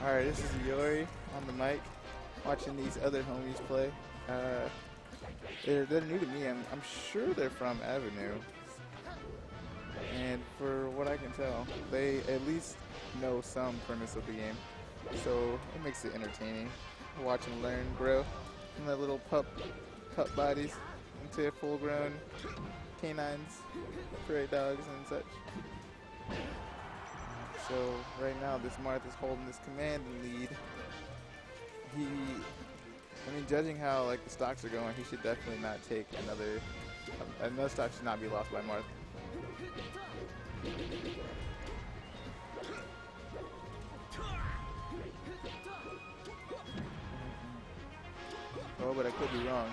Alright, this is Yori on the mic, watching these other homies play. They're new to me. I'm sure they're from Avenue. And for what I can tell, they at least know some premise of the game. So it makes it entertaining. Watch them learn, grow from their little pup bodies into full-grown canines, prairie dogs, and such. So right now, this Marth is holding this command lead. I mean, judging how like the stocks are going, he should definitely not take another stock should not be lost by Marth. Oh, but I could be wrong.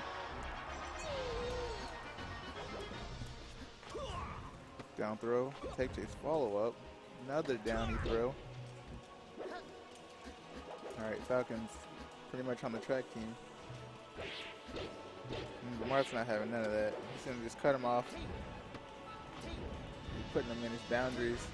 Down throw, take chase follow up, another downy throw. Alright, Falcon's pretty much on the track team. But Marth's not having none of that. He's gonna just cut him off, putting him in his boundaries.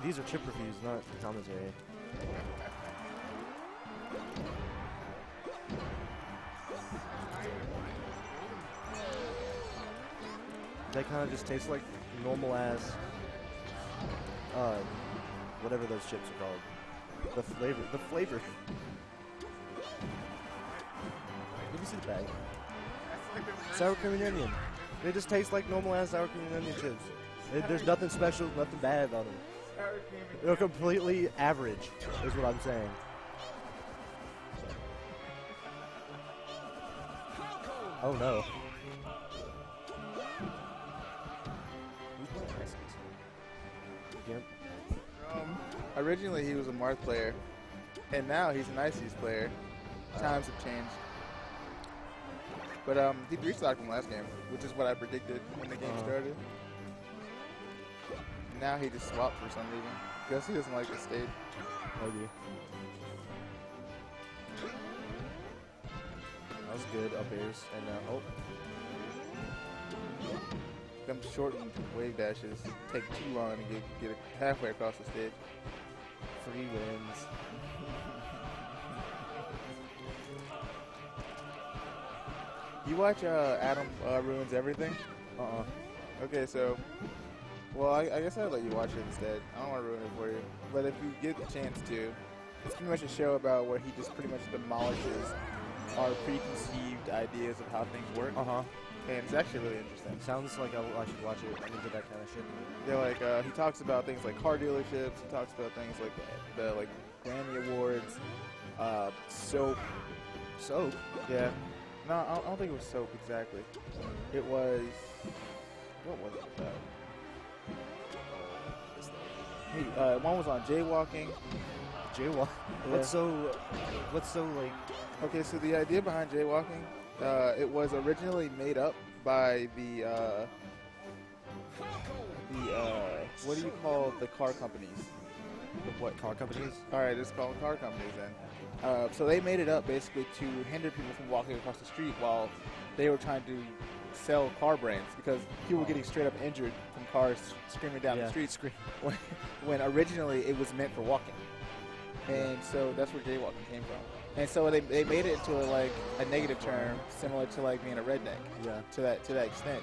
These are chip reviews, not commentary. They kind of just taste like normal ass, whatever those chips are called. The flavor. Let me see the bag. Sour cream and onion. They just taste like normal ass sour cream and onion chips. There's nothing special, nothing bad about them. They're completely average, is what I'm saying. Oh no. GiMP? Originally he was a Marth player, and now he's an IC's player. Times have changed. But he 3-stocked him last game, which is what I predicted when the game started. Now he just swapped for some reason. Guess he doesn't like the stage. Maybe. That was good. Up airs. And Them shortened wave dashes take too long to get it halfway across the stage. free wins. You watch Adam Ruins Everything? Okay, so, well, I guess I'll let you watch it instead. I don't want to ruin it for you. But if you get the chance to, it's pretty much a show about where he just pretty much demolishes our preconceived ideas of how things work. And it's actually really interesting. Sounds like I should watch it. I'm into that kind of shit. Yeah, like he talks about things like car dealerships. He talks about things like the Grammy Awards, soap. Soap? Yeah. No, I don't think it was soap exactly. It was, what was it about? Hey, one was on jaywalking. Jaywalk? Yeah. What's so like? Okay, so the idea behind jaywalking, it was originally made up by the what do you call the car companies? What car companies? All right, it's called car companies then. So they made it up basically to hinder people from walking across the street while they were trying to sell car brands, because people were getting straight up injured from cars screaming down the street when originally it was meant for walking. And so that's where jaywalking came from. And so they made it into a negative term, similar to like being a redneck. Yeah. To that extent.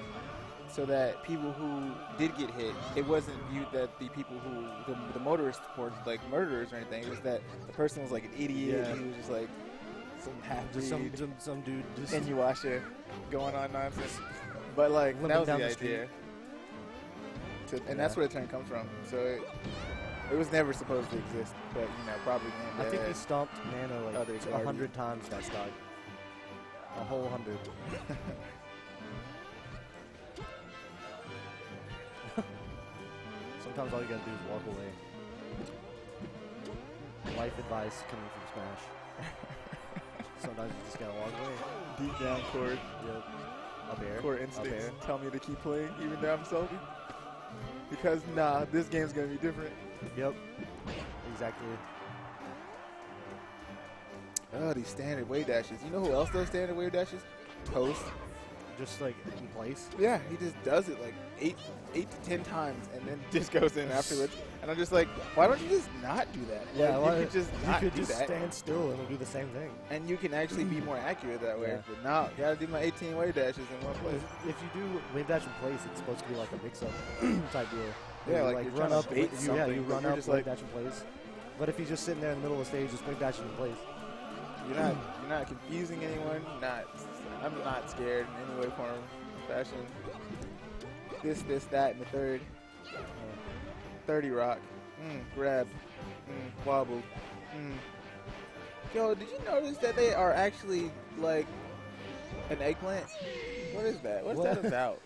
So that people who did get hit, it wasn't viewed that the people who, the motorists were like murderers or anything. It was that the person was like an idiot. Yeah. He was just like some half-breed, some dude just Inuyasha going on nonsense. But like, that was the idea. And that's where the term comes from. So it was never supposed to exist, but probably. I think he stomped Nano like 100 times that stock. A whole 100. Sometimes all you gotta do is walk away. Life advice coming from Smash. Sometimes you just gotta walk away. Deep down chord. Yep. Up air. Core instincts tell me to keep playing, even though I'm salty. Because this game's gonna be different. Yep. Exactly. Oh, these standard wave dashes. You know who else does standard wave dashes? Toast. Just like in place. Yeah, he just does it like 8 to 10 times and then just goes in afterwards. And I'm just like, why don't you just not do that? Yeah, you could just not do that. Stand still and it'll do the same thing. And you can actually be more accurate that way. Yeah. But now, gotta do my 18 wave dashes in one place. If you do wave dash in place, it's supposed to be like a mix-up type deal. Yeah, you like you're run trying up, to bait something. you run you're up, just wave like, dash in place. But if he's just sitting there in the middle of the stage, just wave dashing in place. You're not confusing anyone. I'm not scared in any way, form, or fashion. This, that, and the third. 30 rock. Grab. Wobble. Yo, did you notice that they are actually like an eggplant? What is that? What's that about?